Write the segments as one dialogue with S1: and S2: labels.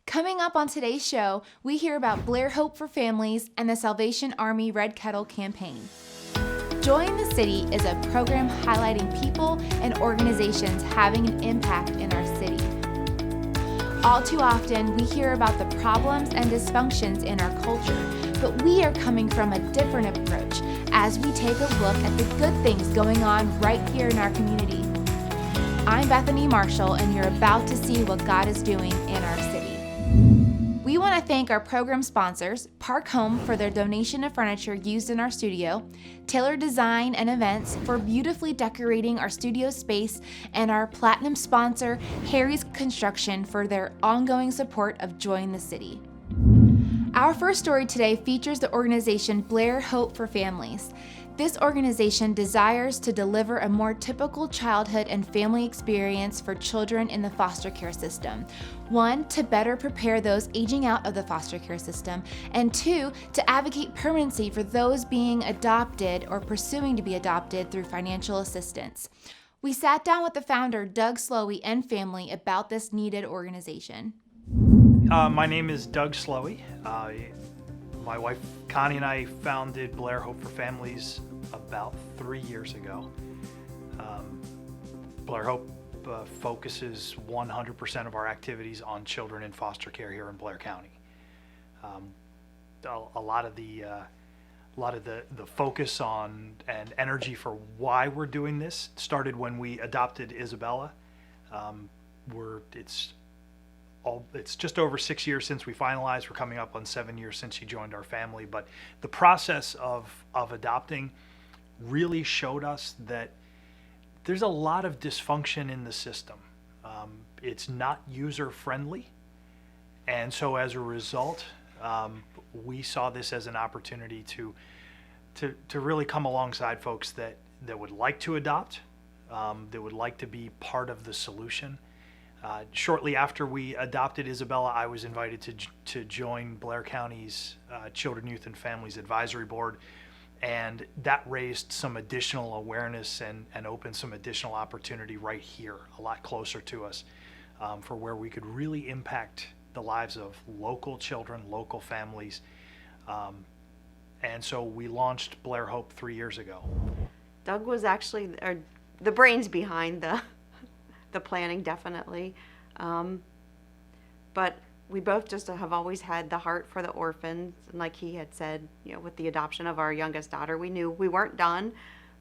S1: Coming up on today's show, we hear about Blair Hope for Families and the Salvation Army Red Kettle campaign. Join the City is a program highlighting people and organizations having an impact in our city. All too often, we hear about the problems and dysfunctions in our culture, but we are coming from a different approach as we take a look at the good things going on right here in our community. I'm Bethany Marshall, and you're about to see what God is doing in our city. We want to thank our program sponsors, Park Home, for their donation of furniture used in our studio, Taylor Design and Events for beautifully decorating our studio space, and our platinum sponsor, Harry's Construction, for their ongoing support of Join the City. Our first story today features the organization Blair Hope for Families. This organization desires to deliver a more typical childhood and family experience for children in the foster care system. One, to better prepare those aging out of the foster care system, and two, to advocate permanency for those being adopted or pursuing to be adopted through financial assistance. We sat down with the founder, Doug Sloey, and family about this needed organization.
S2: My name is Doug Sloey. My wife Connie and I founded Blair Hope for Families about 3 years ago. Blair Hope focuses 100% of our activities on children in foster care here in Blair County. A lot of the focus on and energy for why we're doing this started when we adopted Isabella. It's just over 6 years since we finalized. We're coming up on 7 years since she joined our family. But the process of adopting really showed us that there's a lot of dysfunction in the system. It's not user friendly. And so as a result, we saw this as an opportunity to really come alongside folks that would like to adopt, that would like to be part of the solution. Shortly after we adopted Isabella, I was invited to join Blair County's Children, Youth, and Families Advisory Board, and that raised some additional awareness and opened some additional opportunity right here, a lot closer to us, for where we could really impact the lives of local children, local families. And so we launched Blair Hope 3 years ago.
S3: Doug was actually the brains behind the planning, definitely. But we both just have always had the heart for the orphans. And like he had said, with the adoption of our youngest daughter, we knew we weren't done,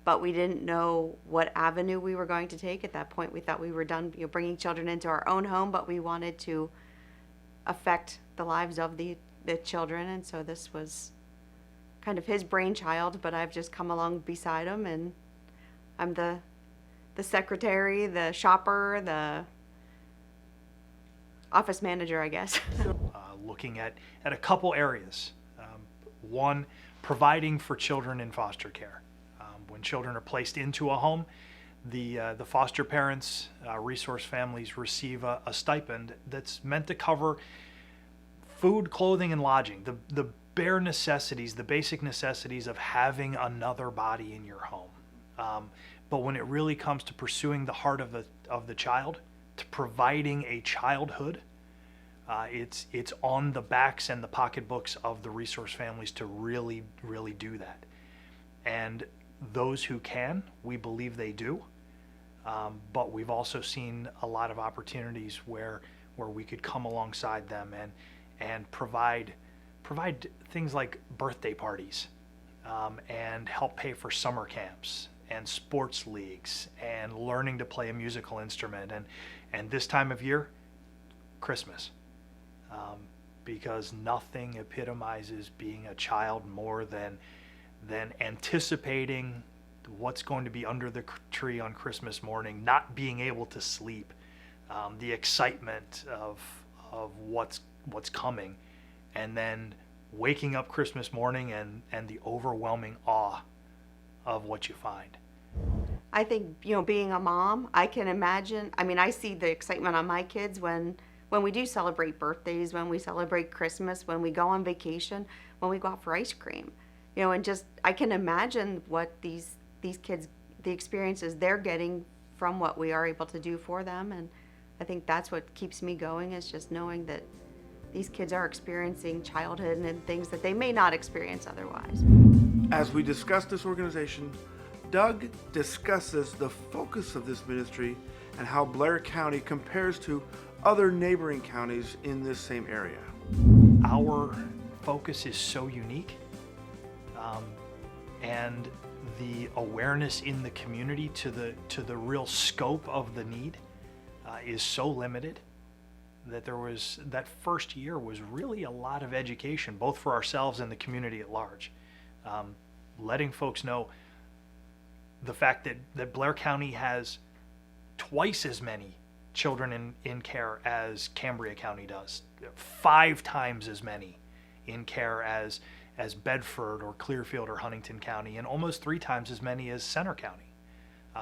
S3: but we didn't know what avenue we were going to take. At that point, we thought we were done bringing children into our own home, but we wanted to affect the lives of the children. And so this was kind of his brainchild, but I've just come along beside him, and I'm the secretary, the shopper, the office manager, I guess.
S2: Looking at a couple areas. One, providing for children in foster care. When children are placed into a home, the foster parents, resource families receive a stipend that's meant to cover food, clothing, and lodging, the bare necessities, the basic necessities of having another body in your home. But when it really comes to pursuing the heart of the child, to providing a childhood, it's on the backs and the pocketbooks of the resource families to really, really do that. And those who can, we believe they do. But we've also seen a lot of opportunities where we could come alongside them and provide things like birthday parties, and help pay for summer camps and sports leagues and learning to play a musical instrument, and this time of year, Christmas, because nothing epitomizes being a child more than anticipating what's going to be under the tree on Christmas morning, not being able to sleep, the excitement of what's coming, and then waking up Christmas morning and the overwhelming awe of what you find.
S3: I think, being a mom, I can imagine, I see the excitement on my kids when we do celebrate birthdays, when we celebrate Christmas, when we go on vacation, when we go out for ice cream, and just, I can imagine what these kids, the experiences they're getting from what we are able to do for them. And I think that's what keeps me going, is just knowing that these kids are experiencing childhood and things that they may not experience otherwise.
S4: As we discuss this organization, Doug discusses the focus of this ministry and how Blair County compares to other neighboring counties in this same area.
S2: Our focus is so unique, and the awareness in the community to the real scope of the need is so limited that that first year was really a lot of education, both for ourselves and the community at large. Letting folks know the fact that Blair County has twice as many children in care as Cambria County does, 5 times as many in care as Bedford or Clearfield or Huntington County, and almost 3 times as many as Center County.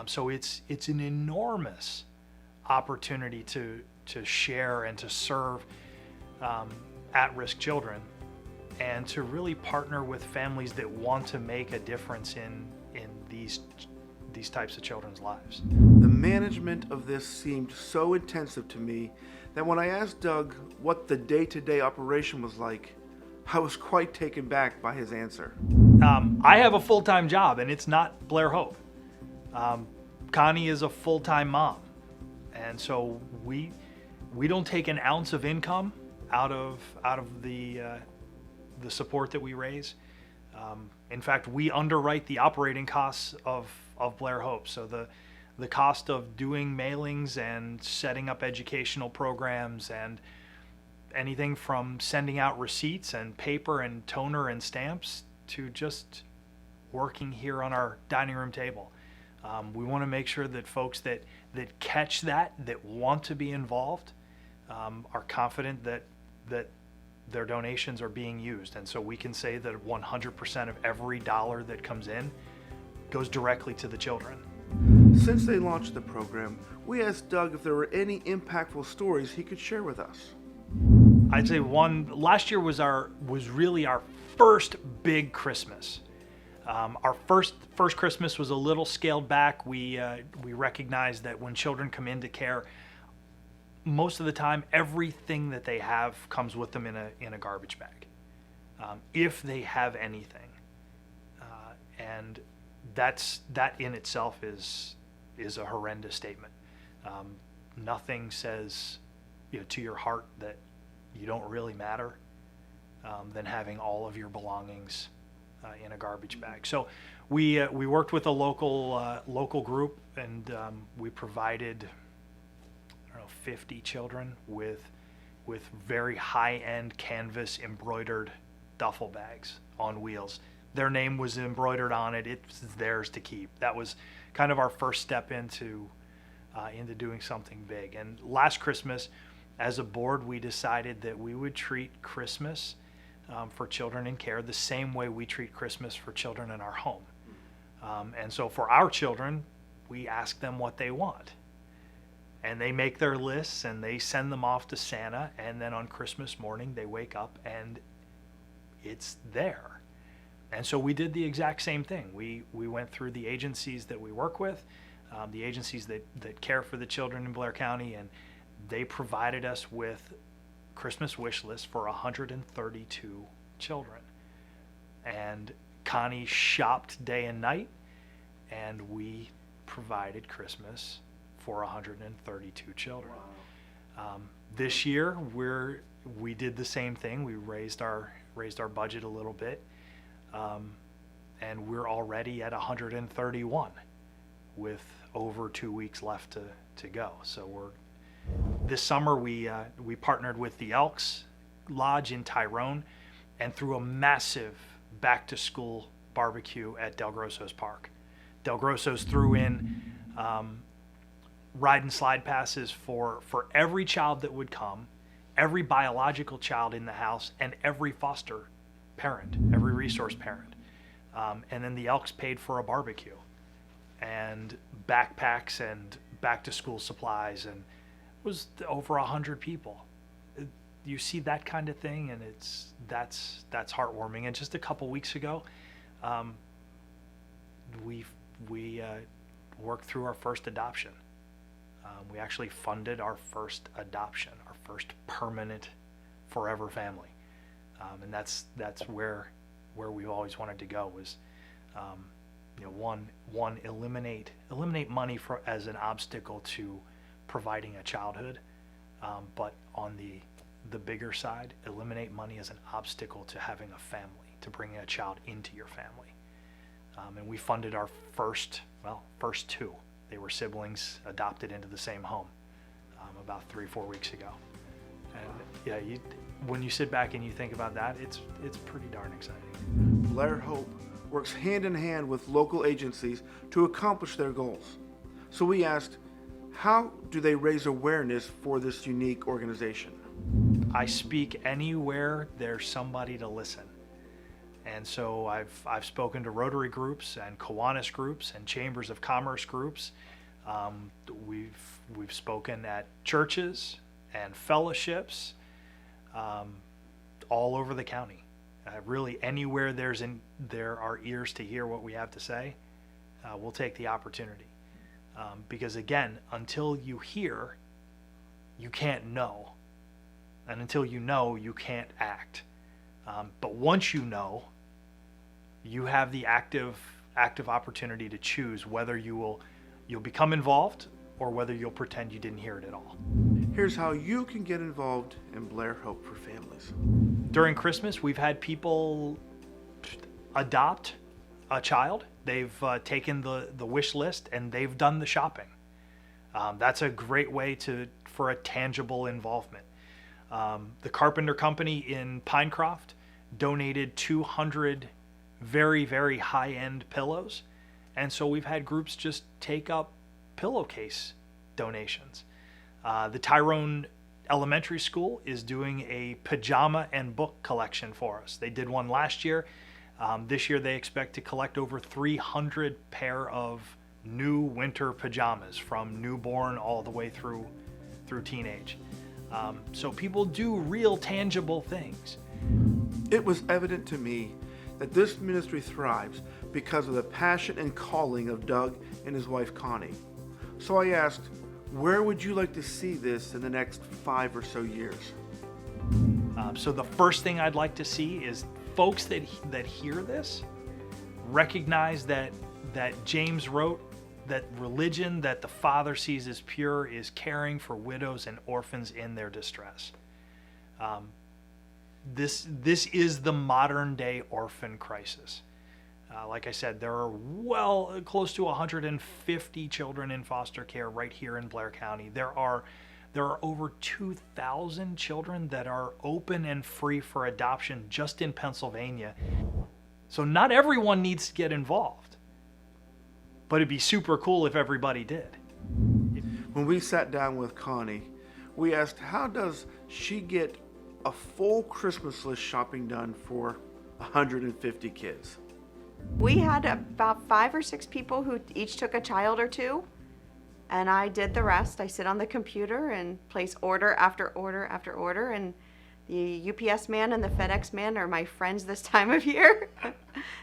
S2: So it's an enormous opportunity to share and to serve at-risk children, and to really partner with families that want to make a difference in these types of children's lives.
S4: The management of this seemed so intensive to me that when I asked Doug what the day-to-day operation was like, I was quite taken back by his answer.
S2: I have a full-time job, and it's not Blair Hope. Connie is a full-time mom, and so we don't take an ounce of income out of the support that we raise. In fact, we underwrite the operating costs of Blair Hope. So the cost of doing mailings and setting up educational programs and anything from sending out receipts and paper and toner and stamps to just working here on our dining room table. We want to make sure that folks that catch that want to be involved, are confident that their donations are being used. And so we can say that 100% of every dollar that comes in goes directly to the children.
S4: Since they launched the program, we asked Doug if there were any impactful stories he could share with us.
S2: I'd say last year was really our first big Christmas. Our first Christmas was a little scaled back. We recognized that when children come into care, most of the time, everything that they have comes with them in a garbage bag, if they have anything, and that in itself is a horrendous statement. Nothing says, to your heart that you don't really matter than having all of your belongings in a garbage bag. So we worked with a local group, and we provided 50 children with very high-end canvas embroidered duffel bags on wheels. Their name was embroidered on it. It's theirs to keep. That was kind of our first step into doing something big. And last Christmas, as a board, we decided that we would treat Christmas for children in care the same way we treat Christmas for children in our home. And so for our children, we ask them what they want. And they make their lists and they send them off to Santa, and then on Christmas morning they wake up and it's there. And so we did the exact same thing. We went through the agencies that we work with, the agencies that care for the children in Blair County, and they provided us with Christmas wish lists for 132 children. And Connie shopped day and night, and we provided Christmas for 132 children.
S4: Wow.
S2: This year we did the same thing. We raised our budget a little bit, and we're already at 131 with over 2 weeks left to go. So this summer we partnered with the Elks Lodge in Tyrone and threw a massive back to school barbecue at Del Grosso's Park. Del Grosso's threw in ride and slide passes for every child that would come, every biological child in the house, and every foster parent, every resource parent. And then the Elks paid for a barbecue and backpacks and back to school supplies, and it was over 100 people. You see that kind of thing, and that's heartwarming. And just a couple weeks ago, we worked through our first adoption. We actually funded our first adoption, our first permanent forever family. And that's where we've always wanted to go was, one eliminate money as an obstacle to providing a childhood, but on the bigger side, eliminate money as an obstacle to having a family, to bringing a child into your family. And we funded our first two. They were siblings adopted into the same home about 3-4 weeks ago. And when you sit back and you think about that, it's pretty darn exciting.
S4: Blair Hope works hand in hand with local agencies to accomplish their goals. So we asked, how do they raise awareness for this unique organization?
S2: I speak anywhere there's somebody to listen. And so I've spoken to Rotary groups and Kiwanis groups and Chambers of Commerce groups. We've spoken at churches and fellowships all over the county. Really, anywhere there are ears to hear what we have to say, we'll take the opportunity. Because again, until you hear, you can't know. And until you know, you can't act. But once you know, you have the active opportunity to choose whether you'll become involved or whether you'll pretend you didn't hear it at all.
S4: Here's how you can get involved in Blair Hope for Families.
S2: During Christmas, we've had people adopt a child. They've taken the wish list and they've done the shopping. That's a great way for a tangible involvement. The Carpenter Company in Pinecroft donated 200 very, very high-end pillows. And so we've had groups just take up pillowcase donations. The Tyrone Elementary School is doing a pajama and book collection for us. They did one last year. This year they expect to collect over 300 pair of new winter pajamas from newborn all the way through teenage. So people do real tangible things.
S4: It was evident to me that this ministry thrives because of the passion and calling of Doug and his wife Connie. So I asked, where would you like to see this in the next 5 or so years?
S2: So the first thing I'd like to see is folks that hear this recognize that James wrote that religion that the Father sees as pure is caring for widows and orphans in their distress. This is the modern day orphan crisis. Like I said, there are close to 150 children in foster care right here in Blair County. There are over 2,000 children that are open and free for adoption just in Pennsylvania. So not everyone needs to get involved, but it'd be super cool if everybody did.
S4: When we sat down with Connie, we asked, how does she get a full Christmas list shopping done for 150 kids?
S3: We had about 5 or 6 people who each took a child or two, and I did the rest. I sit on the computer and place order after order after order, and the UPS man and the FedEx man are my friends this time of year.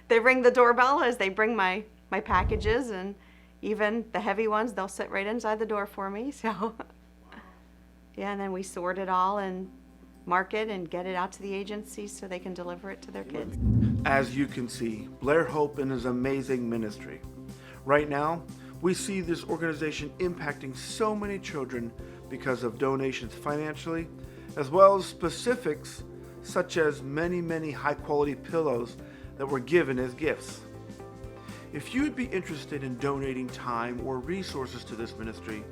S3: They ring the doorbell as they bring my packages, and even the heavy ones, they'll sit right inside the door for me. So yeah, and then we sort it all and mark it and get it out to the agencies so they can deliver it to their kids.
S4: As you can see, Blair Hope and his amazing ministry. Right now, we see this organization impacting so many children because of donations financially, as well as specifics such as many, many high-quality pillows that were given as gifts. If you would be interested in donating time or resources to this ministry,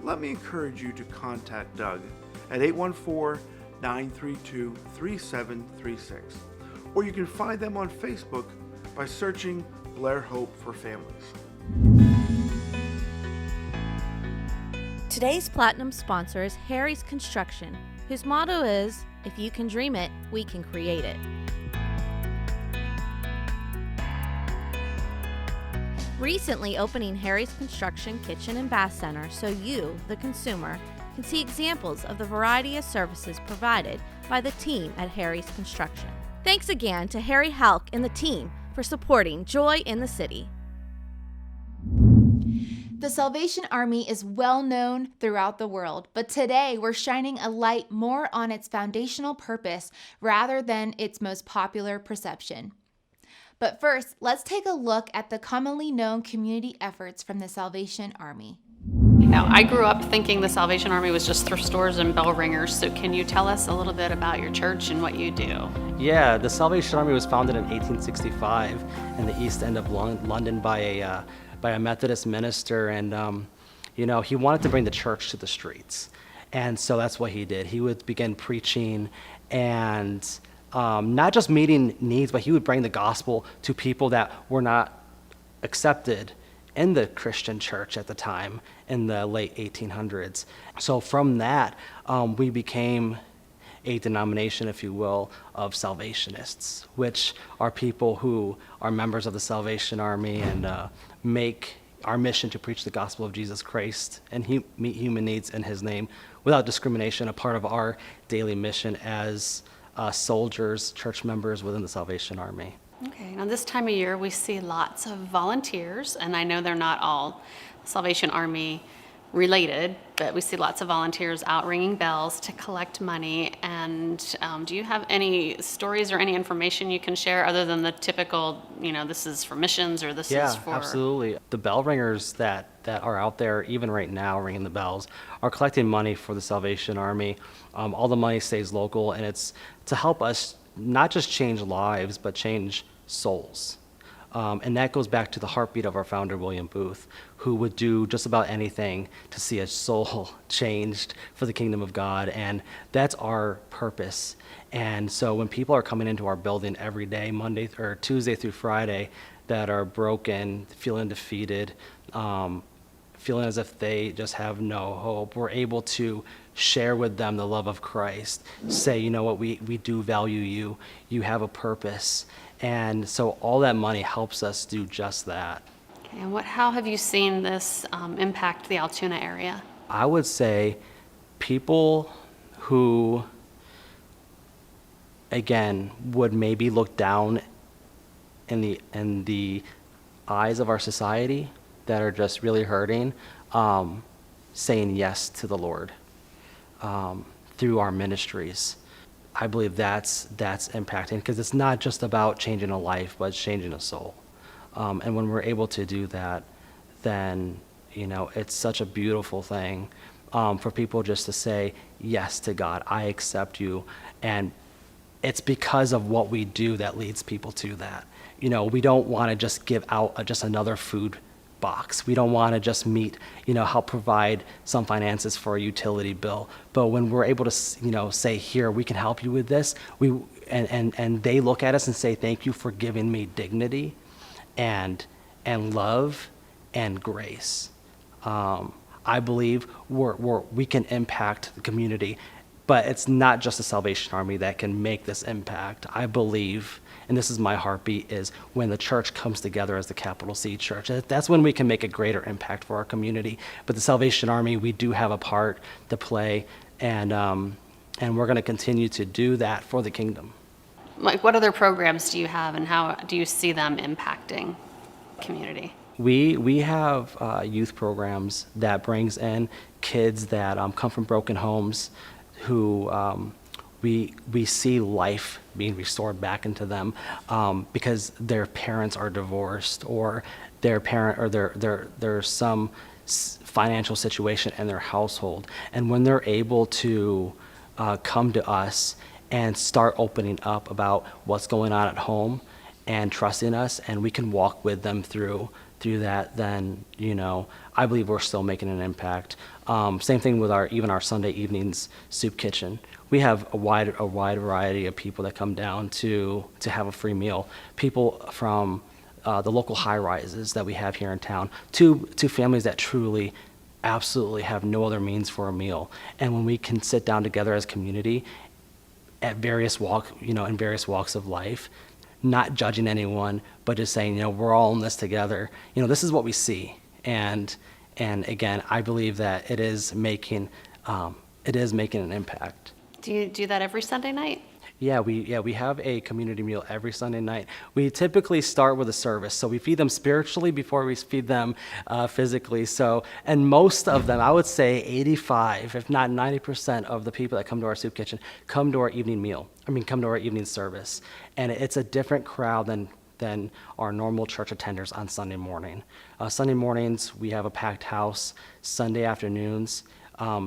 S4: let me encourage you to contact Doug at 814-932-3736. Or you can find them on Facebook by searching Blair Hope for Families.
S5: Today's Platinum sponsor is Harry's Construction, whose motto is, if you can dream it, we can create it. Recently opening Harry's Construction Kitchen and Bath Center so you, the consumer, can see examples of the variety of services provided by the team at Harry's Construction. Thanks again to Harry Halk and the team for supporting Joy in the City.
S1: The Salvation Army is well known throughout the world, but today we're shining a light more on its foundational purpose rather than its most popular perception. But first, let's take a look at the commonly known community efforts from the Salvation Army.
S6: Now, I grew up thinking the Salvation Army was just thrift stores and bell ringers, so can you tell us a little bit about your church and what you do?
S7: Yeah, the Salvation Army was founded in 1865 in the East End of London by a Methodist minister, and he wanted to bring the church to the streets, and so that's what he did. He would begin preaching and not just meeting needs, but he would bring the gospel to people that were not accepted in the Christian church at the time in the late 1800s. So from that, we became a denomination, if you will, of Salvationists, which are people who are members of the Salvation Army and make our mission to preach the gospel of Jesus Christ and meet human needs in his name without discrimination, a part of our daily mission as soldiers, church members within the Salvation Army.
S6: Okay, now this time of year we see lots of volunteers, and I know they're not all Salvation Army related, but we see lots of volunteers out ringing bells to collect money. And do you have any stories or any information you can share other than the typical, this is for missions or this is for...
S7: Yeah, absolutely. The bell ringers that are out there, even right now, ringing the bells, are collecting money for the Salvation Army. All the money stays local, and it's to help us not just change lives, but change souls. And that goes back to the heartbeat of our founder, William Booth, who would do just about anything to see a soul changed for the kingdom of God. And that's our purpose. And so when people are coming into our building every day, Monday or Tuesday through Friday, that are broken, feeling defeated, feeling as if they just have no hope, we're able to share with them the love of Christ, say, you know what, we do value you, you have a purpose. And so all that money helps us do just that.
S6: Okay, and how have you seen this impact the Altoona area?
S7: I would say people who, again, would maybe look down in the eyes of our society that are just really hurting, saying yes to the Lord through our ministries. I believe that's impacting, because it's not just about changing a life, but it's changing a soul. And when we're able to do that, then it's such a beautiful thing for people just to say yes to God. I accept you, and it's because of what we do that leads people to that. We don't want to just give out just another food box. We don't want to just help provide some finances for a utility bill. But when we're able to, say, here, we can help you with this, and they look at us and say, thank you for giving me dignity and love and grace. I believe we can impact the community, but it's not just the Salvation Army that can make this impact. I believe, and this is my heartbeat, is when the church comes together as the capital C church. That's when we can make a greater impact for our community. But the Salvation Army, we do have a part to play, and we're going to continue to do that for the kingdom.
S6: Like, what other programs do you have, and how do you see them impacting the community?
S7: We have youth programs that brings in kids that come from broken homes, who we see life being restored back into them because their parents are divorced, or there's some financial situation in their household. And when they're able to come to us and start opening up about what's going on at home and trusting us, and we can walk with them through that, then I believe we're still making an impact. Same thing with our Sunday evenings soup kitchen. We have a wide variety of people that come down to have a free meal. People from the local high rises that we have here in town, to families that truly, absolutely have no other means for a meal. And when we can sit down together as a community at in various walks of life, not judging anyone, but just saying, we're all in this together. This is what we see, and again, I believe that it is making an impact.
S6: Do you do that every Sunday night?
S7: We have a community meal every Sunday night. We typically start with a service, so we feed them spiritually before we feed them physically. So, and most of them, I would say 85, if not 90% of the people that come to our soup kitchen come to our evening meal. Come to our evening service, and it's a different crowd than our normal church attenders on Sunday morning. Sunday mornings we have a packed house. Sunday afternoons,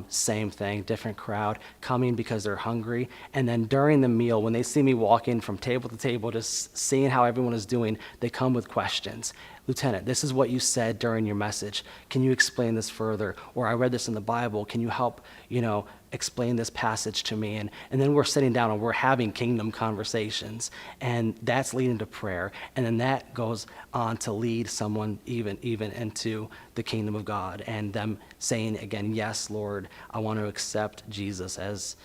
S7: same thing, different crowd coming because they're hungry. And then during the meal, when they see me walking from table to table, just seeing how everyone is doing, they come with questions. Lieutenant, this is what you said during your message. Can you explain this further? Or I read this in the Bible. Can you help, explain this passage to me? And then we're sitting down and we're having kingdom conversations. And that's leading to prayer. And then that goes on to lead someone even into the kingdom of God. And them saying again, yes, Lord, I want to accept Jesus as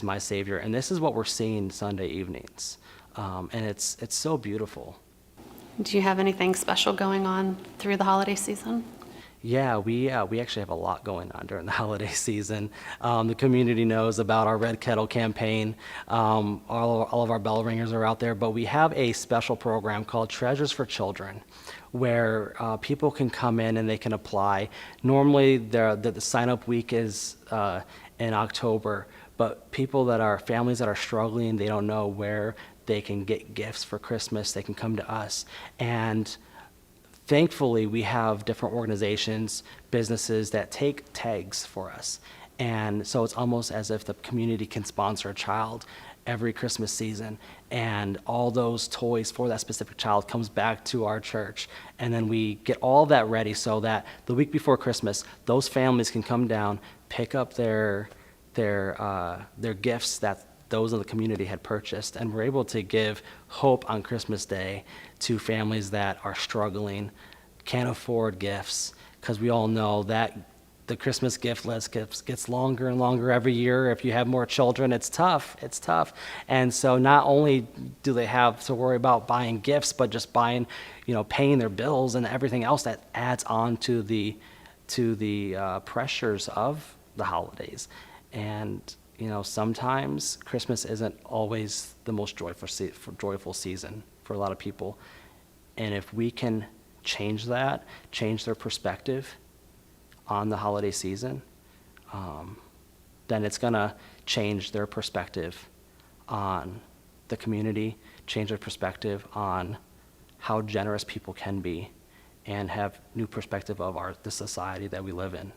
S7: my Savior. And this is what we're seeing Sunday evenings. And it's so beautiful.
S6: Do you have anything special going on through the holiday season?
S7: Yeah, we actually have a lot going on during the holiday season. The community knows about our Red Kettle campaign. All of our bell ringers are out there, but we have a special program called Treasures for Children, where people can come in and they can apply. Normally, the sign-up week is in October, but families that are struggling, they don't know where they can get gifts for Christmas, they can come to us. And thankfully, we have different organizations, businesses that take tags for us. And so it's almost as if the community can sponsor a child every Christmas season. And all those toys for that specific child comes back to our church. And then we get all that ready so that the week before Christmas, those families can come down, pick up their gifts that those in the community had purchased, and we're able to give hope on Christmas Day to families that are struggling, can't afford gifts, because we all know that the Christmas gift list gets longer and longer every year. If you have more children, it's tough. And so not only do they have to worry about buying gifts, but just buying, paying their bills and everything else that adds on to the pressures of the holidays. And sometimes Christmas isn't always the most joyful season for a lot of people. And if we can change their perspective on the holiday season, then it's going to change their perspective on the community, change their perspective on how generous people can be, and have new perspective of the society that we live in.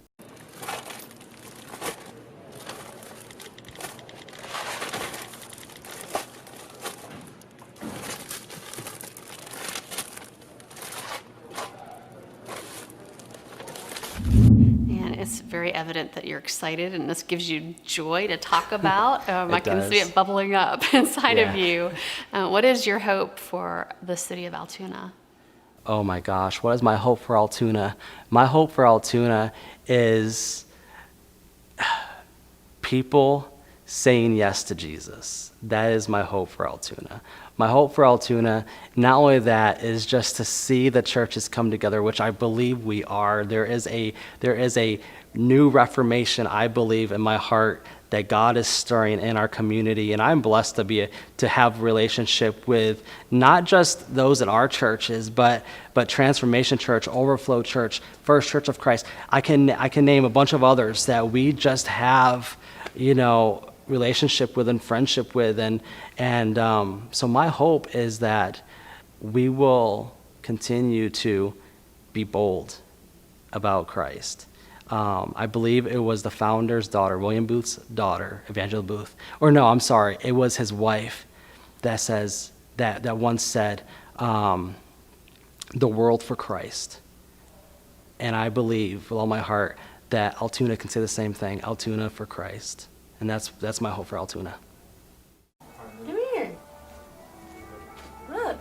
S6: It's very evident that you're excited, and this gives you joy to talk about. I can see it bubbling up inside of you. What is your hope for the city of Altoona?
S7: Oh my gosh, what is my hope for Altoona? My hope for Altoona is people saying yes to Jesus. That is my hope for Altoona. My hope for Altoona, not only that, is just to see the churches come together, which I believe we are. There is a new reformation, I believe, in my heart that God is stirring in our community, and I'm blessed to have a relationship with not just those in our churches, but Transformation Church, Overflow Church, First Church of Christ. I can name a bunch of others that we just have, relationship with and friendship with, and so my hope is that we will continue to be bold about Christ. I believe it was the founder's daughter, William Booth's daughter, Evangela Booth, it was his wife that once said, the world for Christ. And I believe with all my heart that Altoona can say the same thing, Altoona for Christ. And that's my hope for Altoona.
S8: Come here. Look.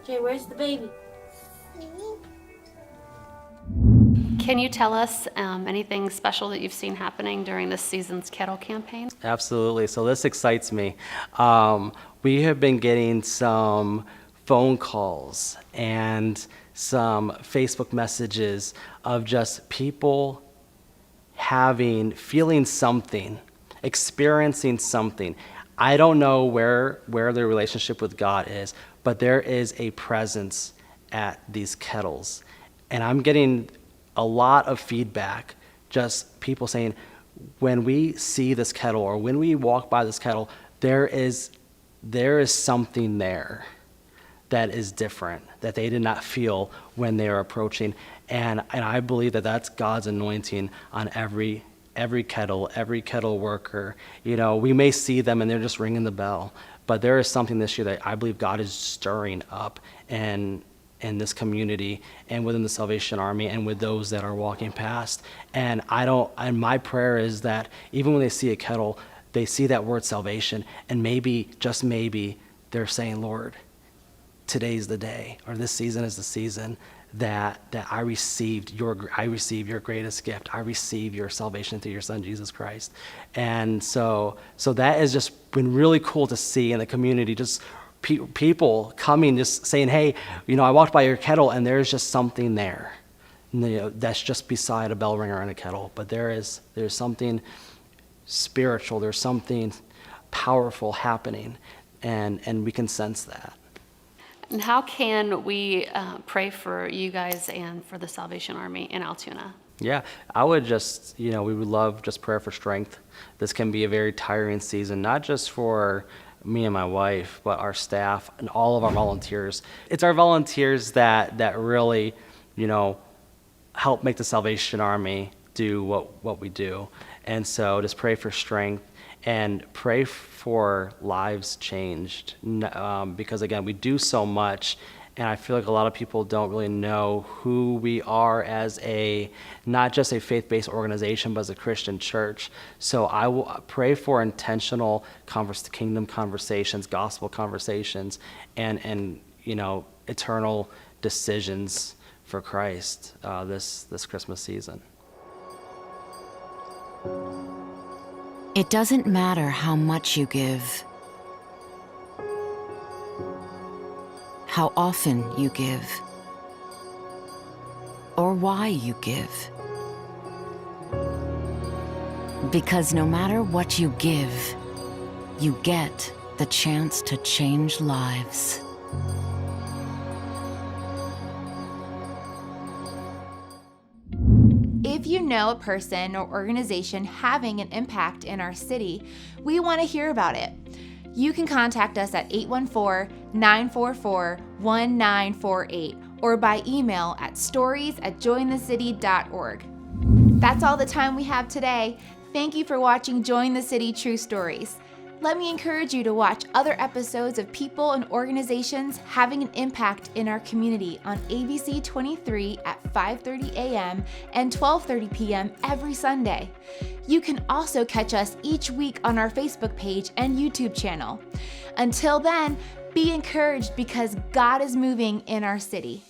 S8: Jay, where's the baby?
S6: Can you tell us anything special that you've seen happening during this season's Kettle campaign?
S7: Absolutely. So this excites me. We have been getting some phone calls and some Facebook messages of just people feeling something, experiencing something. I don't know where their relationship with God is, but there is a presence at these kettles. And I'm getting a lot of feedback, just people saying, when we see this kettle or when we walk by this kettle, there is something there that is different, that they did not feel when they were approaching. And I believe that that's God's anointing on every kettle worker. You know, we may see them and they're just ringing the bell, but there is something this year that I believe God is stirring up in this community and within the Salvation Army and with those that are walking past. And my prayer is that even when they see a kettle, they see that word salvation, and maybe, just maybe, they're saying, Lord, today's the day, or this season is the season that I received your greatest gift. I received your salvation through your Son, Jesus Christ. And so that has just been really cool to see in the community, just people coming, just saying, hey, you know, I walked by your kettle and there's just something there. You know, that's just beside a bell ringer and a kettle. But there's something spiritual, there's something powerful happening, and we can sense that.
S6: And how can we pray for you guys and for the Salvation Army in Altoona?
S7: Yeah, I would just, we would love just prayer for strength. This can be a very tiring season, not just for me and my wife, but our staff and all of our volunteers. It's our volunteers that really, help make the Salvation Army do what we do. And so just pray for strength and pray for lives changed. Because again, we do so much, and I feel like a lot of people don't really know who we are as not just a faith-based organization, but as a Christian church. So I will pray for intentional kingdom conversations, gospel conversations, and eternal decisions for Christ this Christmas season.
S9: It doesn't matter how much you give, how often you give, or why you give. Because no matter what you give, you get the chance to change lives.
S1: If you know a person or organization having an impact in our city, we want to hear about it. You can contact us at 814-944-1948 or by email at stories@jointhecity.org. That's all the time we have today. Thank you for watching Join the City True Stories. Let me encourage you to watch other episodes of people and organizations having an impact in our community on ABC 23 at 5:30 a.m. and 12:30 p.m. every Sunday. You can also catch us each week on our Facebook page and YouTube channel. Until then, be encouraged because God is moving in our city.